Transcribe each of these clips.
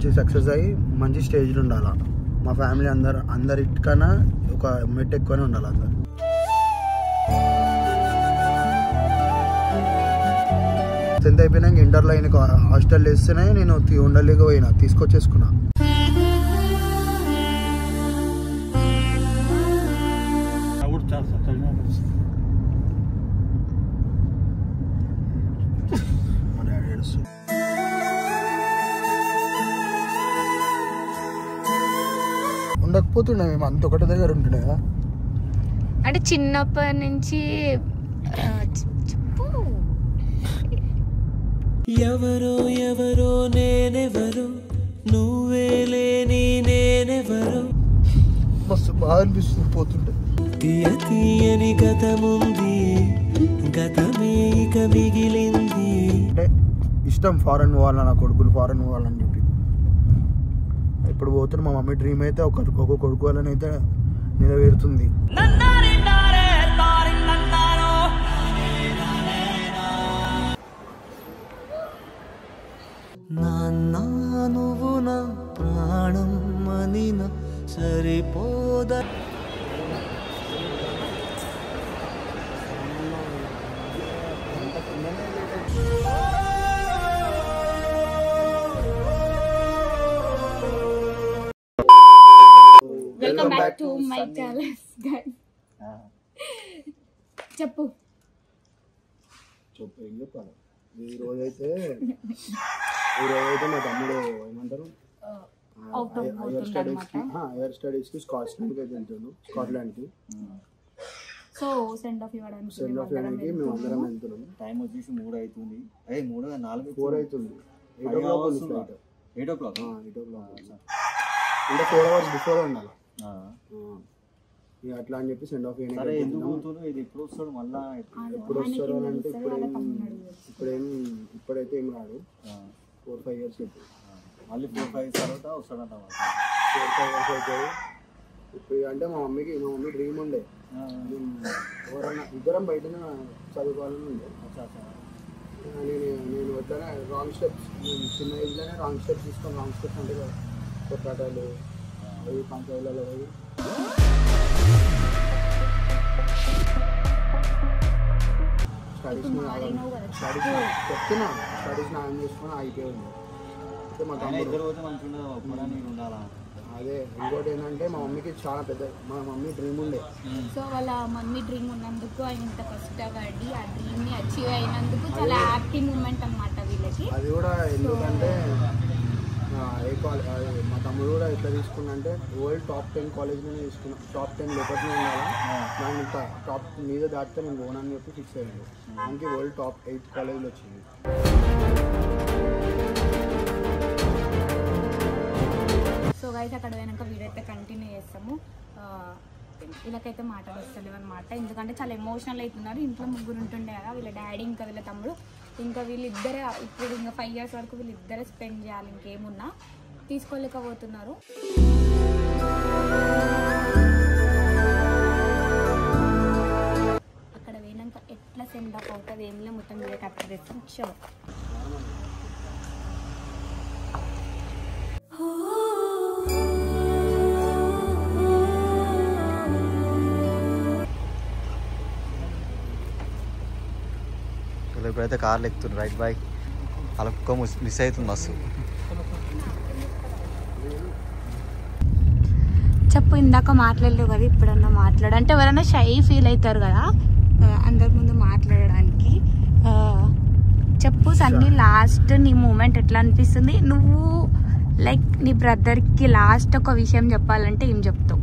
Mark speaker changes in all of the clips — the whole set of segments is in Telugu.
Speaker 1: మంచి సక్సెస్ అయ్యి మంచి స్టేజ్లో ఉండాలా. మా ఫ్యామిలీ అందరికన్నా ఒక మెట్ ఎక్కువనే ఉండాలి అందరు. టెన్త్ అయిపోయినాక ఇంటర్లో ఆయనకు హాస్టల్ వేస్తేనే నేను ఉండలేక పోయినా, తీసుకొచ్చేసుకున్నా. ఉండకపోతుండే మేము అంత ఒకటి దగ్గర ఉంటుండే కదా.
Speaker 2: అంటే చిన్నప్పటి నుంచి
Speaker 3: ఎవరో ఎవరో నేనెవరు, నువ్వే లేని నేనెవరు,
Speaker 1: మస్తు బాగా అనిపిస్తుంది పోతుంటే.
Speaker 3: తీయ తీయని గతముంది, గతమే ఇక మిగిలింది.
Speaker 1: అంటే ఇష్టం ఫారెన్ పోవాలని, నా కొడుకులు ఫారెన్ పోవాలని చెప్పి. ఇప్పుడు పోతున్న మా మమ్మీ డ్రీమ్ అయితే ఒక కొడుకు వాళ్ళని అయితే నెరవేరుతుంది.
Speaker 3: నాన్న నువ్వు నా ప్రాణం అనిన సరిపోద.
Speaker 2: Welcome back to my channel guys. చెప్పు
Speaker 1: ఏం చెప్పాలి. ఈ రోజైతే మా తమ్ముడు ఏమంటారు హైయర్ స్టడీస్కి స్కాట్లాండ్కి అయితే వెళ్తున్నాడు. స్కాట్లాండ్కి
Speaker 2: సో సెండ్ ఆఫ్ ఇవ్వడానికి
Speaker 1: మేము అందరం వెళ్తున్నాం.
Speaker 4: టైం వచ్చేసి 3 అవుతుంది.
Speaker 1: 4 అవుతుంది. 8 o'clock.
Speaker 4: 8 o'clock
Speaker 1: అంటే 4 hours బిఫోర్ ఉండాలి. అట్లా అని చెప్పి సెండ్ ఆఫ్
Speaker 4: ఎప్పుడు వస్తాడు మళ్ళా?
Speaker 1: ఎప్పుడు వస్తారు అని అంటే ఇప్పుడైతే ఏం రాడు. 4-5 years అవుతుంది.
Speaker 4: మళ్ళీ 4-5 తర్వాత వస్తాడంట.
Speaker 1: 4-5 years అవుతుంది. ఇప్పుడు అంటే మా మమ్మీ డ్రీమ్ ఉండే ఎవరన్నా ఇద్దరం బయటనే చదువుకోవాలని ఉండే. నేను వద్దనే రాంగ్ స్టెప్స్, చిన్న ఏజ్లోనే రాంగ్ స్టెప్స్ తీసుకొని, రాంగ్ స్టెప్స్ అంటే కొట్లాటాలు అవి పంచాయతీలలో పోయి స్టడీస్ నాయం చేసుకొని ఆగిపోయింది. మా తమ్ముడు అదే ఇంకోటి ఏంటంటే మా మమ్మీ డ్రీమ్ ఉండే.
Speaker 2: సో వాళ్ళ మమ్మీ డ్రీమ్ ఉన్నందుకు ఆయన ఇంత కష్టపడి ఆ డ్రీమ్ ని అచీవ్ అయినందుకు చాలా హ్యాపీ మూమెంట్ అన్నమాట వీళ్ళకి.
Speaker 1: అది కూడా ఎందుకంటే మా తమ్ముడు కూడా ఎట్లా తీసుకున్నంటే వరల్డ్ టాప్ 10 కాలేజ్లోనే తీసుకున్నా. టాప్ 10 లోపలనే ఉండాలా, దాన్ని టాప్ మీద దాటితే నేను పోనని చెప్పి ఫిక్స్ అయ్యాను. మనకి వరల్డ్ టాప్ 8 కాలేజ్లో వచ్చింది.
Speaker 2: సో గైస్ అక్కడ పోయినాక వీడియో అయితే కంటిన్యూ చేస్తాము. వీళ్ళకైతే మాటలు వస్తలేవు అనమాట, ఎందుకంటే చాలా ఎమోషనల్ అవుతున్నారు. ఇంట్లో ముగ్గురు ఉంటుండే కదా, వీళ్ళ డాడీ ఇంకా వీళ్ళ తమ్ముడు, ఇంకా వీళ్ళిద్దరే. ఇప్పుడు ఇంకా 5 years వరకు వీళ్ళిద్దరే స్పెండ్ చేయాలి, ఇంకేమున్నా తీసుకోలేకపోతున్నారు. అక్కడ పోయినాక ఎట్లా సెండ్ ఆఫ్ అవుతుంది ఏమిలో మొత్తం వీడియో క్యాప్చర్ చేస్తాం. షో
Speaker 4: ఇప్పుడైతే కార్లు ఎక్కుతుంది. రైట్ బాయ్ అలా కుక్క మిస్ అవుతుంది బస్సు.
Speaker 2: చెప్పు, ఇందాక మాట్లాడలేవు కదా, ఇప్పుడన్నా మాట్లాడు. అంటే ఎవరైనా షై ఫీల్ అవుతారు కదా అందరి ముందు మాట్లాడడానికి. చెప్పు సన్నీ, లాస్ట్ నీ మూమెంట్ ఎట్లా అనిపిస్తుంది? నువ్వు లైక్ నీ బ్రదర్కి లాస్ట్ ఒక విషయం చెప్పాలంటే ఏం చెప్తావు?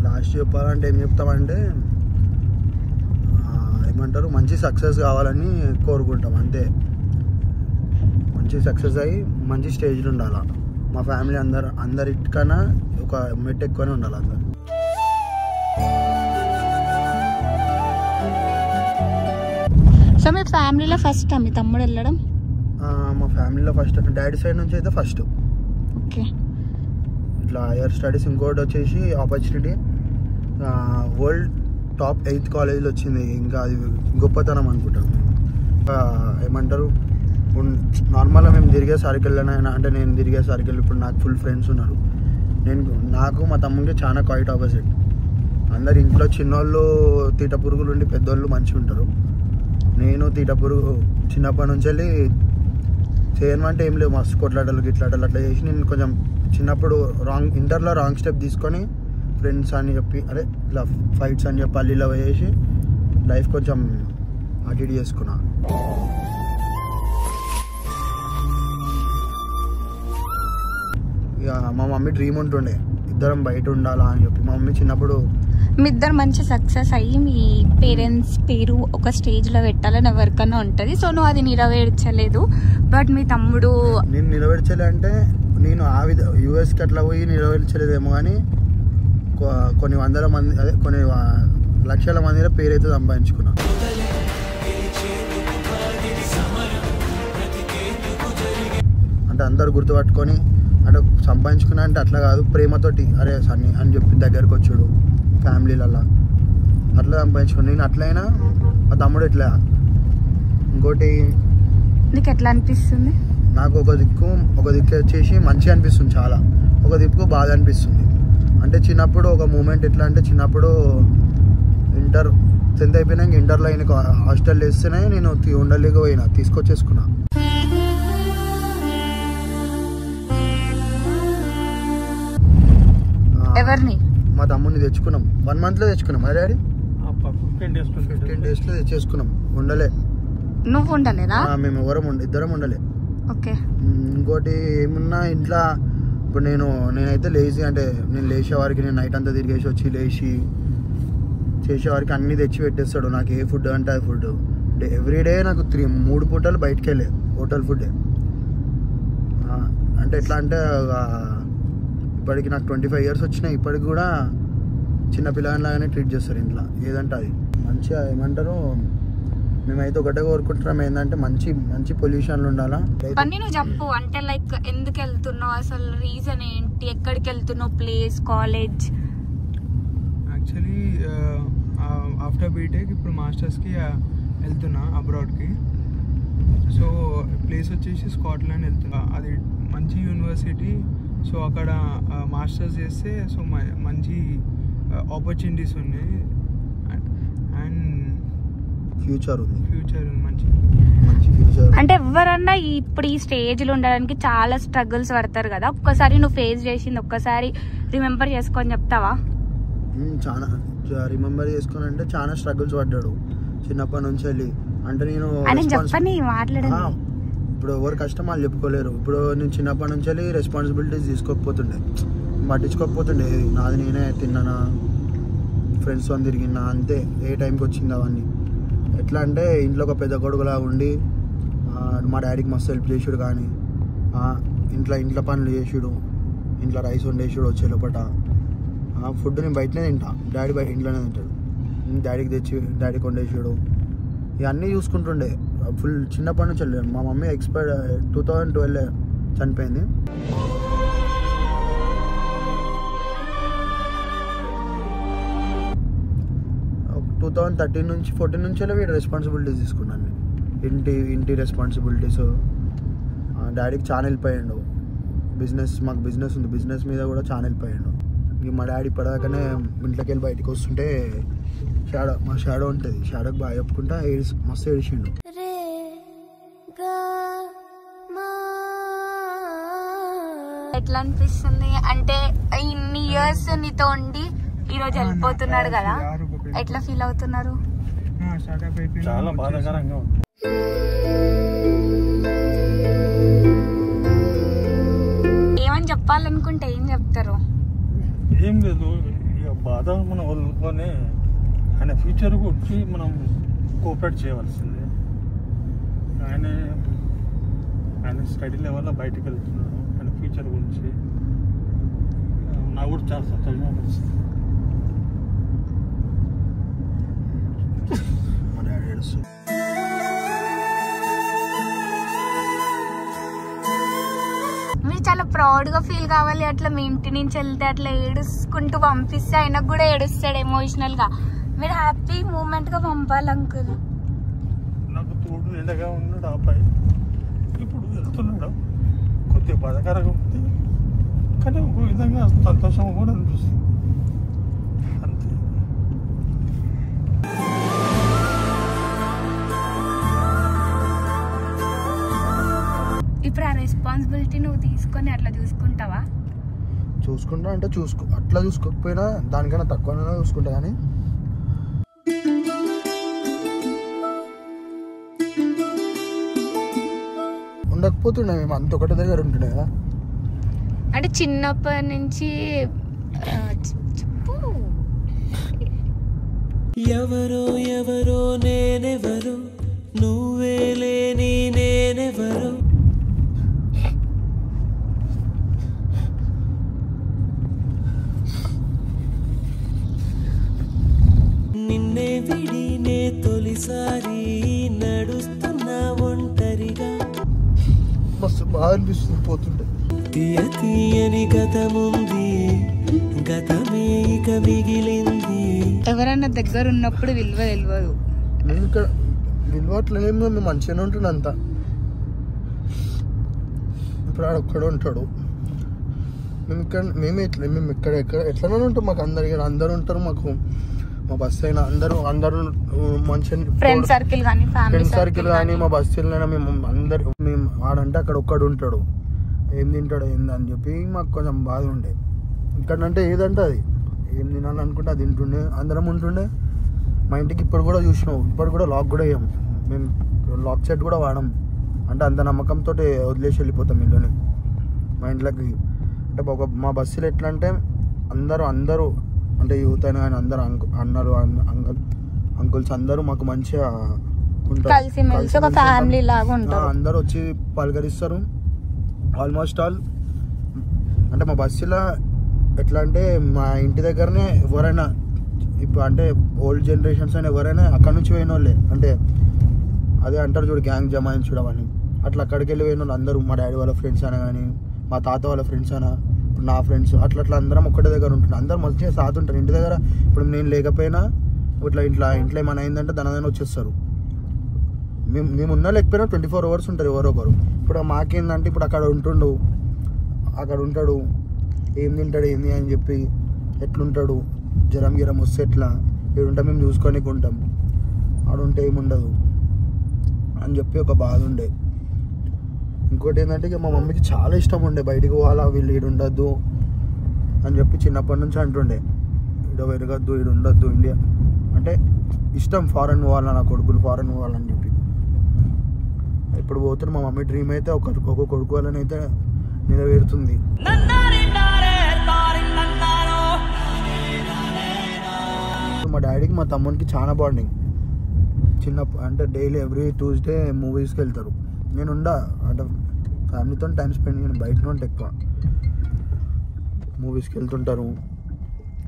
Speaker 1: లాస్ట్ చెప్పాలంటే ఏం చెప్తామంటే ఏమంటారు, మంచి సక్సెస్ కావాలని కోరుకుంటాం అంతే. మంచి సక్సెస్ అయ్యి మంచి స్టేజ్లో ఉండాలా. మా ఫ్యామిలీ అందరికన్నా ఒక మెట్ ఎక్కువనే ఉండాలి అందరు.
Speaker 2: సో మీ ఫ్యామిలీలో ఫస్ట్ మీ తమ్ముడు వెళ్ళడం?
Speaker 1: మా ఫ్యామిలీలో ఫస్ట్ డాడీ సైడ్ నుంచి అయితే ఫస్ట్.
Speaker 2: ఓకే.
Speaker 1: ఇట్లా హైయర్ స్టడీస్. ఇంకోటి వచ్చేసి ఆపర్చునిటీ వరల్డ్ టాప్ 8 కాలేజీలో వచ్చింది. ఇంకా అది గొప్పతనం అనుకుంటాను. ఏమంటారు, నార్మల్గా మేము తిరిగే సర్కిల్లోనైనా అంటే నేను తిరిగే సర్కిల్ ఇప్పుడు నాకు ఫుల్ ఫ్రెండ్స్ ఉన్నారు. నాకు మా తమ్ముడికి చాలా క్వైట్ ఆపోజిట్. అందరు ఇంట్లో చిన్నోళ్ళు తీట పురుగులు ఉండి పెద్దోళ్ళు మంచిగా ఉంటారు. నేను తీట పురుగు చిన్నప్పటి నుంచి వెళ్ళి చేయమంటే ఏం లేవు, మస్తు కొట్లాటలు గిట్లాటలు అట్లా చేసి నేను కొంచెం చిన్నప్పుడు ఇంటర్లో రాంగ్ స్టెప్ తీసుకొని ఫ్రెండ్స్ అని చెప్పి అదే ఇలా ఫైట్స్ అని చెప్పి పల్లీలో వేసి లైఫ్ కొంచెం అటు ఇటు చేసుకున్నా. ఇక మా మమ్మీ డ్రీమ్ ఉంటుండే ఇద్దరం బయట ఉండాలా అని చెప్పి. మా మమ్మీ చిన్నప్పుడు
Speaker 2: మీ ఇద్దరు మంచి సక్సెస్ అయ్యి మీ పేరెంట్స్ పేరు ఒక స్టేజ్లో పెట్టాలని ఎవరికన్నా ఉంటుంది. సో నువ్వు అది నెరవేర్చలేదు. బట్ మీ తమ్ముడు
Speaker 1: నేను నెరవేర్చలే అంటే నేను ఆ యూఎస్కి అట్లా పోయి నెరవేర్చలేదేమో కానీ కొన్ని వందల మంది అదే కొన్ని లక్షల మందిలో పేరైతే సంపాదించుకున్నా. అంటే అందరు గుర్తుపట్టుకొని అంటే సంపాదించుకున్నా అంటే అట్లా కాదు, ప్రేమతోటి అరే సన్ని అని చెప్పి దగ్గరకు వచ్చాడు ఫ్యామిలీలల్లో అట్లా సంపాదించుకున్నాను. నేను అట్లయినా మా తమ్ముడు ఎట్లా. ఇంకోటి
Speaker 2: నీకు ఎట్లా అనిపిస్తుంది?
Speaker 1: నాకు ఒక దిక్కు వచ్చేసి మంచిగా అనిపిస్తుంది చాలా, ఒక దిక్కు బాధ అనిపిస్తుంది. అంటే చిన్నప్పుడు ఒక మూమెంట్ ఎట్లా అంటే చిన్నప్పుడు 10th అయిపోయినాక ఇంటర్లో ఆయనకు హాస్టల్ వేస్తేనే నేను ఉండలేకపోయినా, తీసుకొచ్చేసుకున్నా.
Speaker 2: ఎవరిని?
Speaker 1: మా తమ్ముడిని తెచ్చుకున్నాం 1 monthలో తెచ్చుకున్నాం. మా డాడీ 15 daysలో తెచ్చేసుకున్నాం. ఉండలే.
Speaker 2: నువ్వు ఉండలేదా?
Speaker 1: మేము ఇద్దరం ఉండలే.
Speaker 2: ఓకే.
Speaker 1: ఇంకోటి ఏమున్నా ఇంట్లో ఇప్పుడు నేనైతే లేచి అంటే నేను లేచేవారికి నేను నైట్ అంతా తిరిగేసి వచ్చి లేచి చేసేవారికి అన్నీ తెచ్చి పెట్టేస్తాడు. నాకు ఏ ఫుడ్ అంటే ఆ ఫుడ్ ఎవ్రీడే నాకు 3 పూటలు బయటకు వెళ్ళే హోటల్ ఫుడ్డే. అంటే ఎట్లా అంటే ఇప్పటికి నాకు 25 years వచ్చినాయి, ఇప్పటికి కూడా చిన్న పిల్లగానిలాగానే ట్రీట్ చేస్తారు ఇంట్లో. ఏదంటే అది మంచిగా ఏమంటారు, మేమైతే ఒకటే కోరుకుంటున్నాం ఏంటంటే మంచి పొల్యూషన్లు ఉండాలా.
Speaker 2: పని నువ్వు చెప్పు అంటే లైక్ ఎందుకు వెళ్తున్నావు, అసలు రీజన్ ఏంటి, ఎక్కడికి వెళ్తున్నావు, place, college?
Speaker 5: Actually after BTech ఇప్పుడు మాస్టర్స్కి వెళ్తున్నా అబ్రాడ్కి. సో ప్లేస్ వచ్చేసి స్కాట్లాండ్ వెళ్తున్నా. అది మంచి యూనివర్సిటీ. సో అక్కడ మాస్టర్స్ చేస్తే సో మంచి ఆపర్చునిటీస్ ఉన్నాయి అండ్
Speaker 1: ఫ్యూచర్
Speaker 5: మంచి
Speaker 1: ఫ్యూచర్.
Speaker 2: అంటే ఎవరన్నా ఇప్పుడు ఈ స్టేజ్లో ఉండడానికి చాలా స్ట్రగుల్స్ పడతారు కదా, ఒక్కసారి నువ్వు ఫేస్ చేసింది ఒక్కసారి రిమెంబర్ చేసుకొని చెప్తావా?
Speaker 1: చాలా రిమెంబర్ చేసుకొని అంటే చాలా స్ట్రగుల్స్ పడ్డాడు చిన్నప్పటి నుంచి వెళ్ళి. అంటే నేను
Speaker 2: చెప్పని మాట్లాడాను.
Speaker 1: ఇప్పుడు ఎవరు కష్టం వాళ్ళు చెప్పుకోలేరు. ఇప్పుడు నేను చిన్నప్పటి నుంచి వెళ్ళి రెస్పాన్సిబిలిటీస్ పట్టించుకోకపోతుండే. నాది నేనే తిన్నానా, ఫ్రెండ్స్తో తిరిగినా అంతే, ఏ టైంకి వచ్చింది అవన్నీ. ఎట్లా అంటే ఇంట్లో ఒక పెద్ద కొడుకులా ఉండి మా డాడీకి మస్తు హెల్ప్ చేసాడు. కానీ ఇంట్లో పనులు చేసాడు, ఇంట్లో రైస్ వండేసాడు వచ్చే లోపల. ఫుడ్ నేను బయటనే తింటా, డాడీ ఇంట్లోనే తింటాడు. డాడీకి వండేసాడు. ఇవన్నీ చూసుకుంటుండే ఫుల్ చిన్నప్పటి నుంచి వెళ్ళాను. మా మమ్మీ ఎక్స్పైర్ 2012 చనిపోయింది. ఒక 2013-14 నుంచి వీడు రెస్పాన్సిబిలిటీస్ తీసుకున్నాను. ఇంటి రెస్పాన్సిబిలిటీస్. డాడీకి చాలా హెల్ప్ అయ్యాడు. మాకు బిజినెస్ ఉంది, బిజినెస్ మీద కూడా చాలా హెల్ప్ అయ్యాడు. ఇంక మా డాడీ ఇప్పటిదాకానే ఇంట్లోకి వెళ్ళి బయటకు వస్తుంటే మా షాడో ఉంటుంది, షాడోకి బాగా చెప్పుకుంటా మస్తు ఏడిచిండు.
Speaker 2: ఎట్లా అనిపిస్తుంది అంటే ఇన్ని ఇయర్స్ నీతో ఉండి ఈరోజు వెళ్ళిపోతున్నాడు కదా, ఎట్లా ఫీల్ అవుతున్నారు?
Speaker 5: చాలా బాధాకరంగా ఉంది.
Speaker 2: ఏమని చెప్పాలనుకుంటే ఏం చెప్తారు?
Speaker 5: ఏం లేదు, ఇక బాధ మనం వదులుకొని ఆయన ఫ్యూచర్ గురించి మనం కోఆపరేట్ చేయవలసిందే. ఆయన స్టడీ లెవెల్లో బయటకు వెళ్తున్నాడు. ఆయన ఫ్యూచర్ గురించి నాకు కూడా చాలా సంతోషంగా అనిపిస్తుంది.
Speaker 1: మా డాడీ ఏడుస్తుంది.
Speaker 2: మీరు చాలా ప్రౌడ్గా ఫీల్ కావాలి. అట్లా మీ ఇంటి నుంచి వెళ్తే అట్లా ఏడుచుకుంటూ పంపిస్తే ఆయనకు కూడా ఏడుస్తాడు ఎమోషనల్గా. మీరు హ్యాపీ మూమెంట్గా పంపాలి అంకుల్.
Speaker 5: నాకు తోడు ఎండగా ఉన్నాడు ఆ అబ్బాయి. ఇప్పుడు వెళ్తున్నాడు, కొద్దిగా బాధాకరంగా ఉంది, కానీ ఒక విధంగా సంతోషం కూడా అనిపిస్తుంది అంతే.
Speaker 2: ఇప్పుడు ఆ రెస్పాన్సిబిలిటీ నువ్వు తీసుకొని అట్లా చూసుకుంటావా?
Speaker 1: చూసుకుంటా అంటే అట్లా చూసుకోకపోయినా దానికన్నా తక్కువనే చూసుకుంటా. కానీ ఉండకపోతుండే మేము అంత ఒకటి దగ్గర ఉంటుండే కదా.
Speaker 2: అంటే చిన్నప్పటి నుంచి చెప్పు.
Speaker 3: ఎవరో ఎవరో నేనెవరో, నువ్వే లేని నేనెవరో. నిన్నే విడి నే తొలిసారి నడుస్తున్నా ఒంటరిగా.
Speaker 1: మస్తు బాగా అనిపిస్తుంది పోతుంటే.
Speaker 3: తీయ తీయని గతముంది, గతమే ఇక మిగిలింది.
Speaker 2: ఎవరన్నా దగ్గర ఉన్నప్పుడు విలువ తెలియదు.
Speaker 1: నేను ఇక్కడ విలువట్లేమో మేము మంచిగానే ఉంటుండే అంతా. ఇప్పుడు ఆడ ఒక్కడే ఉంటాడు, మేము ఇక్కడ ఎట్లనే ఉంటాం. మాకు అందరు ఉంటారు. మాకు మా బస్సు అయినా అందరూ మంచి
Speaker 2: ఫ్రెండ్ సర్కిల్ కానీ
Speaker 1: ఫ్రెండ్ సర్కిల్ కానీ మా బస్సులైనా మేము ఆడంటే అక్కడ ఒక్కడు ఉంటాడు. ఏం తింటాడు ఏంది అని చెప్పి మాకు కొంచెం బాధ ఉండే. ఇక్కడంటే ఏదంటే అది ఏం తినాలనుకుంటే అది తింటుండే, అందరం ఉంటుండే. మా ఇంటికి ఇప్పుడు కూడా చూసినావు, ఇప్పుడు కూడా లాక్ కూడా వేయం మేము. లాక్ సెట్ కూడా వాడం. అంటే అంత నమ్మకంతో వదిలేసి వెళ్ళిపోతాం ఇల్లుని మా ఇంట్లోకి. అంటే మా బస్సులు ఎట్లా అంటే అందరూ అంటే యూత్ అయినా కానీ అందరూ అన్నలు అంకుల్స్ అందరూ మాకు మంచిగా ఉంటారు.
Speaker 2: ఫ్యామిలీ లాగా ఉంటారు.
Speaker 1: అందరూ వచ్చి పలకరిస్తారు. ఆల్మోస్ట్ ఆల్ అంటే మా బస్సులో ఎట్లా అంటే మా ఇంటి దగ్గరనే ఎవరైనా ఇప్పుడు అంటే ఓల్డ్ జనరేషన్స్ అయినా ఎవరైనా అక్కడ నుంచి పోయిన వాళ్ళే. అంటే అదే అంటారు చూడు గ్యాంగ్ జమాయించడం అని, అట్లా అక్కడికి వెళ్ళి పోయిన వాళ్ళు అందరూ మా డాడీ వాళ్ళ ఫ్రెండ్స్ అయినా కానీ మా తాత వాళ్ళ ఫ్రెండ్స్ అయినా ఇప్పుడు నా ఫ్రెండ్స్ అట్లా అందరం ఒక్కటే దగ్గర ఉంటున్నాం. అందరూ మంచిగా సాగుతుంటారు ఇంటి దగ్గర. ఇప్పుడు నేను లేకపోయినా ఇంట్లో ఏమైనా అయిందంటే దాని వచ్చేస్తారు. మేము ఉన్నా లేకపోయినా 24 hours ఉంటారు ఎవరో ఒకరు. ఇప్పుడు మాకేందంటే ఇప్పుడు అక్కడ ఉంటాడు ఏం తింటాడు ఏంది అని చెప్పి ఎట్లుంటాడు, జ్వరం వస్తే ఎట్లా, ఏడుంటే మేము చూసుకొని ఉంటాం, ఆడుంటే ఏముండదు అని చెప్పి ఒక బాధ ఉండే. ఇంకోటి ఏంటంటే ఇక మా మమ్మీకి చాలా ఇష్టం ఉండే బయటికి పోవాలా, వీళ్ళు ఈడు ఉండద్దు అని చెప్పి చిన్నప్పటి నుంచి అంటుండే. ఈడ పెరగద్దు, ఈడు ఉండద్దు, ఇండియా అంటే ఇష్టం, ఫారెన్ పోవాలా, నా కొడుకులు ఫారెన్ పోవాలని చెప్పి. ఇప్పుడు పోతున్న మా మమ్మీ డ్రీమ్ అయితే ఒక కొడుకు వాళ్ళని అయితే నెరవేరుతుంది. మా డాడీకి మా తమ్మునికి చాలా బాండింగ్. అంటే డైలీ ఎవ్రీ ట్యూస్డే మూవీస్కి వెళ్తారు. నేను అంటే ఫ్యామిలీతో టైం స్పెండ్ చేయను, బయట నుండి ఎక్కువ మూవీస్కి వెళ్తుంటారు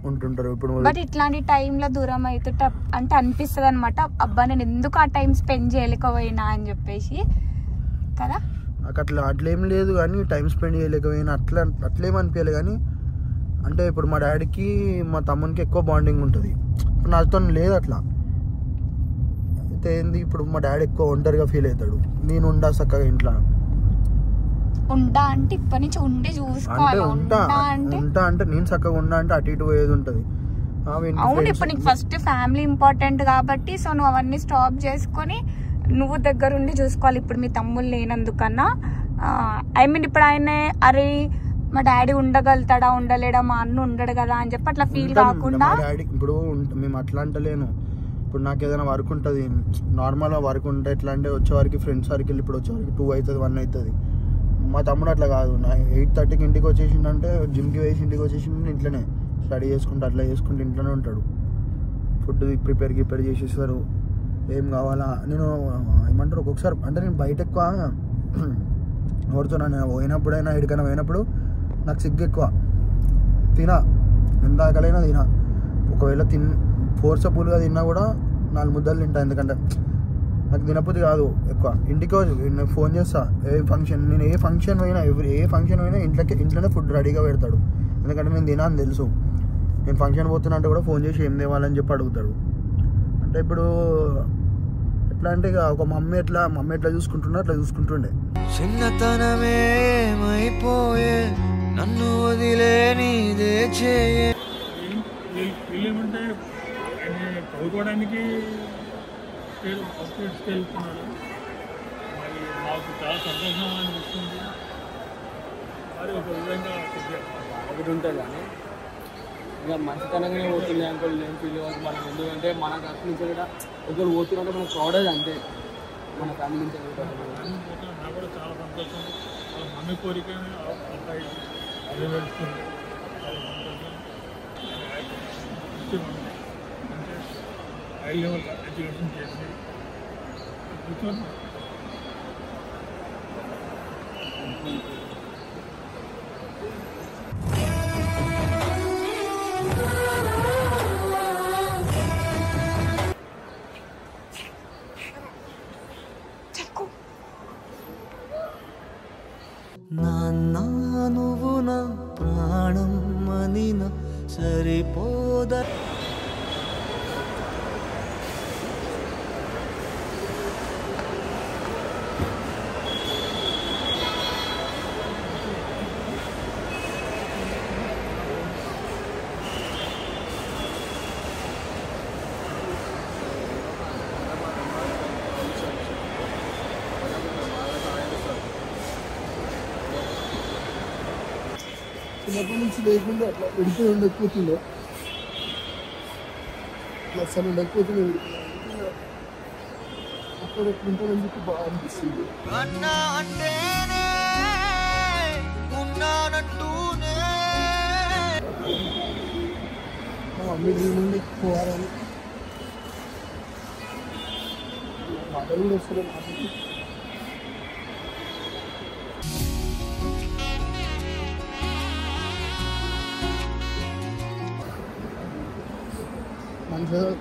Speaker 1: ఉంటుంటారు. ఇప్పుడు
Speaker 2: బట్ ఇట్లాంటి టైంలో దూరం అవుతుంటే అంటే అనిపిస్తుంది అనమాట, అబ్బా నేను ఎందుకు ఆ టైం స్పెండ్ చేయలేకపోయినా అని చెప్పేసి కదా.
Speaker 1: నాకు అట్లేం లేదు కానీ టైం స్పెండ్ చేయలేకపోయినా అట్లేమనిపించలే. కానీ అంటే ఇప్పుడు మా డాడీకి మా తమ్మునికి ఎక్కువ బాండింగ్ ఉంటుంది, ఇప్పుడు నాతో లేదు అట్లా. అయితే ఏంది ఇప్పుడు మా డాడీ ఎక్కువ ఒంటరిగా ఫీల్ అవుతాడు. నేను ఉండా చక్కగా ఇంట్లో
Speaker 2: ఉంటా అంటే ఇప్పటి నుంచి ఉండే చూసుకోవాలి.
Speaker 1: ఉంటా అంటే నేను చక్కగా ఉన్నా అంటే అటు ఇటు పోయేది ఉంటుంది.
Speaker 2: అవును, ఇప్పుడు నీకు ఫస్ట్ ఫ్యామిలీ ఇంపార్టెంట్ కాబట్టి సో నువ్వు అవన్నీ స్టాప్ చేసుకొని నువ్వు దగ్గరుండి చూసుకోవాలి. ఇప్పుడు మీ తమ్ముళ్ళు లేనందుకన్నా ఐ మీన్ ఇప్పుడు ఆయన అరే మా డాడీ ఉండగలుగుతాడా ఉండలేడా, మా అన్న ఉండడు కదా అని చెప్పి అట్లా ఫీల్ కాకుండా.
Speaker 1: డాడీ ఇప్పుడు మేము అట్లా అంటలేను. ఇప్పుడు నాకు ఏదైనా వర్క్ ఉంటుంది, నార్మల్గా వర్క్ ఉంటే ఎట్లా అంటే వచ్చేవారికి ఫ్రెండ్స్ సర్కిల్ ఇప్పుడు వచ్చేవారికి 2 అవుతుంది 1 అవుతుంది. మా తమ్ముడు అట్లా కాదు, 8:30కి ఇంటికి వచ్చేసిండంటే జిమ్కి వేసి ఇంటికి వచ్చేసిండు, ఇంట్లోనే స్టడీ చేసుకుంటూ అట్లా చేసుకుంటూ ఇంట్లోనే ఉంటాడు. ఫుడ్ ప్రిపేర్ చేసేస్తారు. ఏం కావాలా నేను ఏమంటారు ఒక్కొక్కసారి అంటే నేను బయట ఎక్కువ ఎవరితో నేను పోయినప్పుడైనా ఎక్కడికైనా పోయినప్పుడు నాకు సిగ్గు ఎక్కువ. ఎంత ఆకలైనా తినా. ఒకవేళ ఫోర్సబుల్గా తిన్నా కూడా 4 ముద్దలు తింటా. ఎందుకంటే నాకు తినపోతే కాదు ఎక్కువ. ఇంటికి నేను ఫోన్ చేస్తా, నేను ఏ ఫంక్షన్ పోయినా ఇంట్లోనే ఫుడ్ రెడీగా పెడతాడు. ఎందుకంటే నేను తినా అని తెలుసు. నేను ఫంక్షన్ పోతున్నా అంటే కూడా ఫోన్ చేసి ఏం తేవాలని చెప్పి అడుగుతాడు. అంటే ఇప్పుడు ఎట్లా అంటే ఇక ఒక మమ్మీ ఎట్లా చూసుకుంటున్నా అట్లా చూసుకుంటుండే.
Speaker 3: చిన్నతనమేమైపోయే నన్ను వదిలే నీదే చేయే.
Speaker 5: వీళ్ళేమంటే ఆయన చదువుకోవడానికి వెళ్తున్నాడు. మరి మాకు చాలా సంతోషం అనిపిస్తుంది. మరి ఒక విధంగా
Speaker 6: ఒకటి ఉంటుంది కానీ ఇక మంచితనంగానే పోతుంది అంకుల్ ఏం ఫీల్ అవ్వదు మనకు. ఎందుకంటే మన తరఫు నుంచి కూడా ఒకరు పోతున్నట్టు మనకు ప్రౌడేజ్ అంతే మన ఫ్యామిలీ నుంచి.
Speaker 5: నాకు కూడా చాలా సంతోషం. వాళ్ళ మమ్మీ కోరిక అబ్బాయి అదే వెళ్తుంది. చాలా సంతోషం. అంటే హై లెవెల్ ఎడ్యుకేషన్ చేసి కూర్చొని
Speaker 3: నాన్న నువ్వు నా ప్రాణం అనిన సరిపోద.
Speaker 1: చిన్నప్పటి నుంచి లేకుండా అట్లా విడిపోయి ఉండకపోతుండే, అట్లా అసలు ఉండకపోతుండే అక్కడ ఎట్లుంటుందని చెప్పి బాగా అనిపిస్తుంది.
Speaker 3: అన్నా అంటేనే ఉన్నానంటూనే.
Speaker 1: మా మమ్మీ దీని నుండి పోవాలని మాటలు కూడా వస్తుంది. మాటలు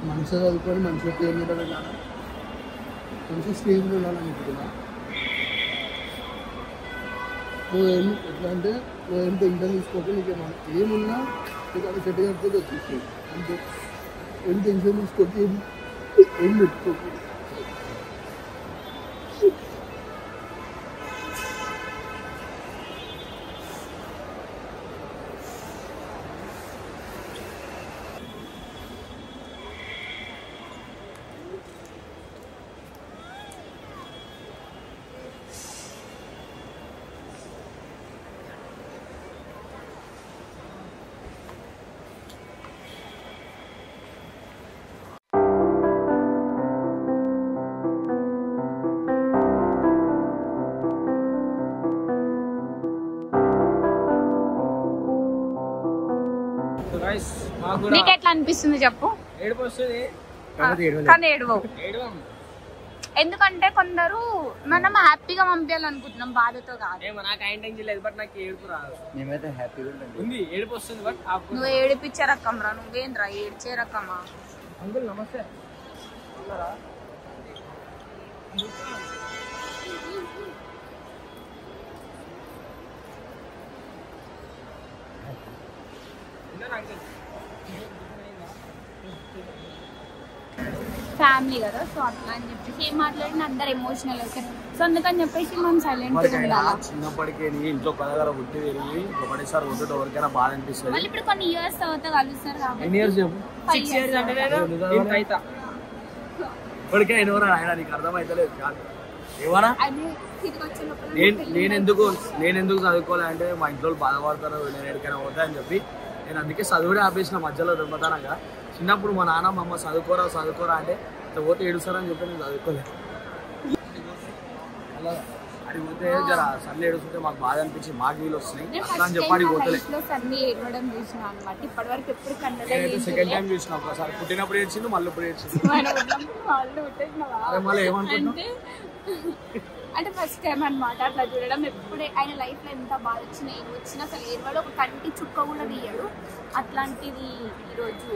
Speaker 1: మంచిగా చదువుకొని మంచిగా పేరు మీద వెళ్ళాలి, మంచి స్టేజ్లో ఉండాలనుకుంటున్నా. నువ్వేం ఎట్లా అంటే నువ్వేం టెన్షన్ తీసుకోక నీకు ఏమున్నా నీకు అది సెట్ అయిపోతే వచ్చేస్తుంది. అంటే ఏం టెన్షన్ తీసుకోక ఏం పెట్టుకోకు.
Speaker 2: నీకు ఎట్లా అనిపిస్తుంది చెప్పు?
Speaker 6: ఏడుపు వస్తుంది
Speaker 2: కానీ ఏడవవు. ఎందుకంటే కొందరు మనం హ్యాపీగా పంపించాలనుకుంటున్నాం, బాధతో కాదు.
Speaker 6: నాకు ఆయన టెన్షన్ లేదు, బట్ నాకు ఏడుపు రాదు.
Speaker 4: మేమైతే హ్యాపీగా
Speaker 6: ఉంది ఏడుపు వస్తుంది బట్
Speaker 2: నువ్వు ఏడిపించే రకం రా, నువ్వేంద్రా ఏడ్చే రకమా?
Speaker 6: అంకుల్ నమస్తే.
Speaker 2: ఫ్యామిలీ కదా, సో అట్లా అని చెప్పేసి ఏం మాట్లాడినా అందరు ఎమోషనల్ అవుతారు. సో అందుకని చెప్పేసి మనం సైలెంట్ ఉండాలి.
Speaker 6: చిన్నప్పటికీ ఇంట్లో పదగర పుట్టి పెరిగి ఒకటిసారి వద్దు ఎవరికైనా బాధ అనిపిస్తుంది.
Speaker 2: మళ్ళీ ఇప్పుడు కొన్ని ఇయర్స్ తర్వాత కలుస్తారు కాబట్టి.
Speaker 6: ఎన్ని ఇయర్స్ చెప్పు? 6 years అంటే ఇప్పటికే ఎవరా ఆయన నీకు అర్థమవుతలేదు కాదు ఏమన్నా. నేను ఎందుకు చదువుకోవాలంటే మా ఇంట్లో బాధపడతారు, నేను ఎక్కడికైనా పోతా అని చెప్పి నేను అందుకే చదువుడే ఆపేసిన మధ్యలో దొంగతనంగా. చిన్నప్పుడు మా నాన్న మా అమ్మ చదువుకోరా అంటే పోతే ఏడుస్తారని చెప్పి నేను చదువుకోలేదు. అలా అడిగి పోతే జర సర్లు ఏడుస్తుంటే మాకు బాధ అనిపించి మాకు వీళ్ళు వస్తున్నాయి అట్లా అని చెప్పి అడిగి పోతలే. సెకండ్ టైం చూసిన ఒకసారి పుట్టినప్పుడు ఏడ్చింది, మళ్ళీ ఇప్పుడు ఏడ్చింది. మళ్ళీ ఏమనుకుంటున్నా
Speaker 2: అంటే ఫస్ట్ టైం అనమాట అట్లా చూడడం. ఎప్పుడే ఆయన లైఫ్ లో ఎంత బాధ వచ్చినా ఏం వచ్చినా అసలు ఏడవాడు, ఒక కంటి చుక్క కూడా తీయడు. అట్లాంటిది ఈరోజు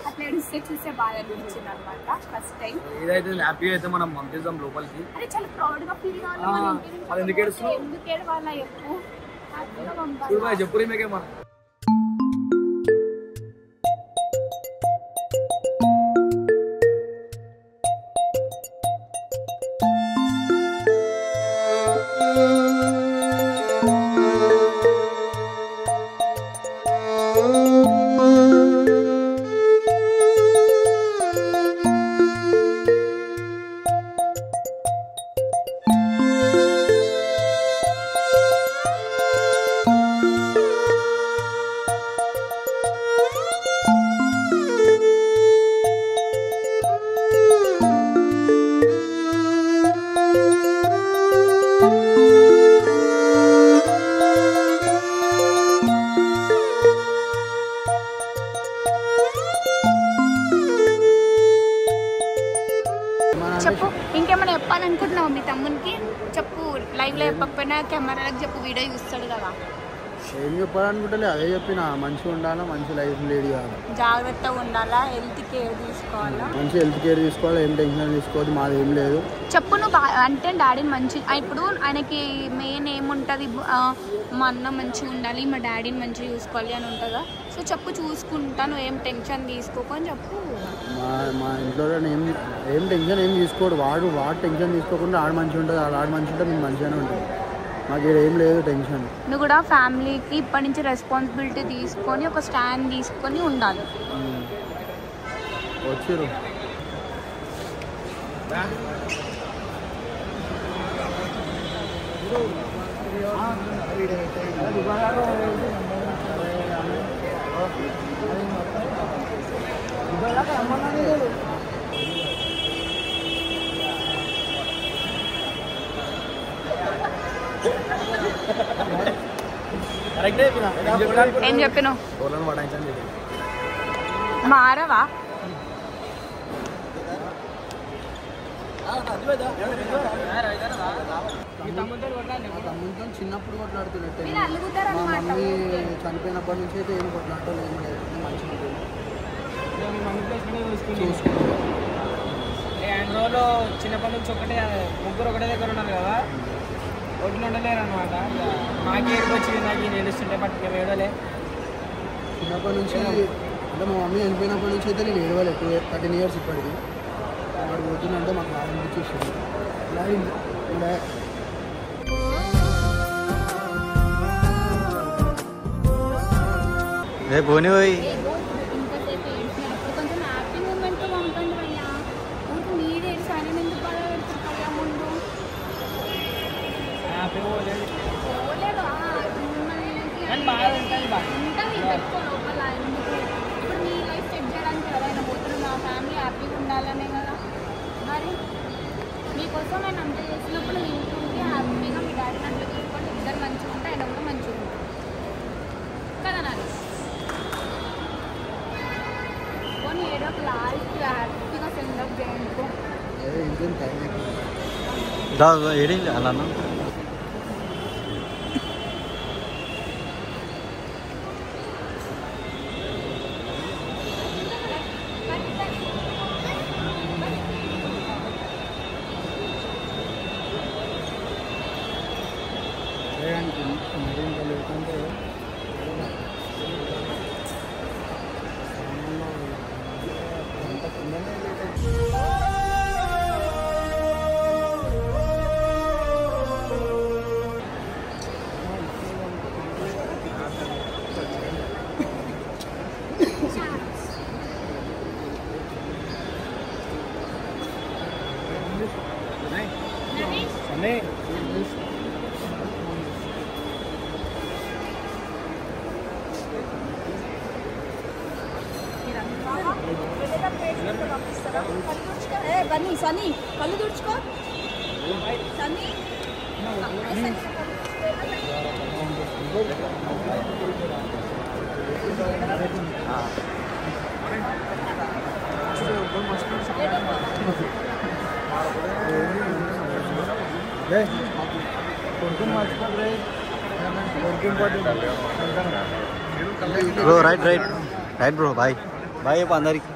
Speaker 2: అట్లా ఏడిస్తే చూస్తే బాధ అనిపించింది అనమాట ఫస్ట్ టైం.
Speaker 6: ఏదైతే హ్యాపీ అయితే మనం పంపిస్తాం లోపలికి.
Speaker 2: అదే చాలా ప్రౌడ్ గా ఫీల్ కావాలి.
Speaker 6: ఎందుకు
Speaker 2: ఏడవాలా చెప్పు, హ్యాపీగా పంపాలి.
Speaker 6: చెప్పు మీకే మనం
Speaker 2: చెప్పు, ఇంకేమైనా చెప్పాలనుకుంటున్నావు మీ తమ్మునికి? చెప్పు, లైవ్లో చెప్పకపోయినా కెమెరాలకు చెప్పు, వీడియో చూస్తాడు కదా.
Speaker 1: ఏం చెప్పాలనుకుంటలే, అదే చెప్పిన. మంచిగా ఉండాలా, మంచి లైఫ్ లీడ్ చేయాలి,
Speaker 2: జాగ్రత్తగా ఉండాలా, హెల్త్ కేర్ తీసుకోవాలా,
Speaker 1: మంచి హెల్త్ కేర్ తీసుకోవాలి, ఏం టెన్షన్ తీసుకోవద్దు. మాది ఏం లేదు.
Speaker 2: చెప్పు నువ్వు అంటే డాడీని మంచి, ఇప్పుడు ఆయనకి మెయిన్ ఏముంటుంది, మా అన్న మంచిగా ఉండాలి, మా డాడీని మంచిగా చూసుకోవాలి అని ఉంటుందా? సో చెప్పు, చూసుకుంటాను, ఏం టెన్షన్ తీసుకోకొని చెప్పు.
Speaker 1: మా ఇంట్లో ఏం టెన్షన్ ఏం తీసుకోడు. వాడు టెన్షన్ తీసుకోకుండా ఆడు మంచిగా ఉంటుంది, ఆడు మంచిగా ఉంటే మేము మంచిగానే ఉంటుంది. మాకు ఏం లేదు టెన్షన్.
Speaker 2: నువ్వు కూడా ఫ్యామిలీకి ఇప్పటి నుంచి రెస్పాన్సిబిలిటీ తీసుకొని ఒక స్టాండ్ తీసుకొని ఉండాలి.
Speaker 1: వచ్చిరు
Speaker 2: ఏం చెప్పిన మారవా?
Speaker 1: తమ్ముతో చిన్నప్పుడు కొట్లాడుతున్నట్టే. మా మమ్మీ చనిపోయినప్పటి నుంచి అయితే ఏం కొట్లాడటం ఏం లేదు. మంచిగా
Speaker 7: రోజులు చిన్నప్పటి నుంచి ఒకటే, ముగ్గురు ఒకటే దగ్గర ఉన్నారు కదా, ఒకటి ఉండలేరు అనమాట. మాకే ఏడుకొచ్చింది, నాకు ఏడుస్తుంటే బట్ మేము ఏడవలే.
Speaker 1: చిన్నప్పటి నుంచి అంటే మా మమ్మీ చనిపోయినప్పటి నుంచి అయితే నేను ఏడవలే. 13 years ఇప్పటికి. వాడు పోతుందంటే మాకు బాగా అనిపించేసింది.
Speaker 4: రేపు పోనీ పోయి
Speaker 2: కొంచెం హ్యాపీ మూమెంట్ పంపండి అయ్యా. మీరే సరే ఎందుకు బాధ పెడుతుంటాయా ముందు ఉంటుంది పెట్టుకో లోపల. ఇప్పుడు మీ లైఫ్ సెట్ చేయడానికి ఎవరైనా పోతున్నారు, నా ఫ్యామిలీ హ్యాపీగా ఉండాలనే కదా. మరి మీకోసం నేను అంత చేసినప్పుడు మీ ఇంట్లో ఉంటే హ్యాపీగా మీ డాడీని అట్లా చూసుకోండి. ఇద్దరు మంచిగా ఉంటే ఆయన కూడా మంచిగా ఉంటుంది కదా. నాది పోనీ ఏదో ఒక లాస్ట్ హ్యాపీగా సెండ్ అప్ చేయండి.
Speaker 4: ఏడి అలా
Speaker 2: బన్నీ సన్నీ కళ్ళు తుడుచుకో. Sunny
Speaker 4: bro right bro. Bye bye అందరికి.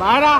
Speaker 5: బాగా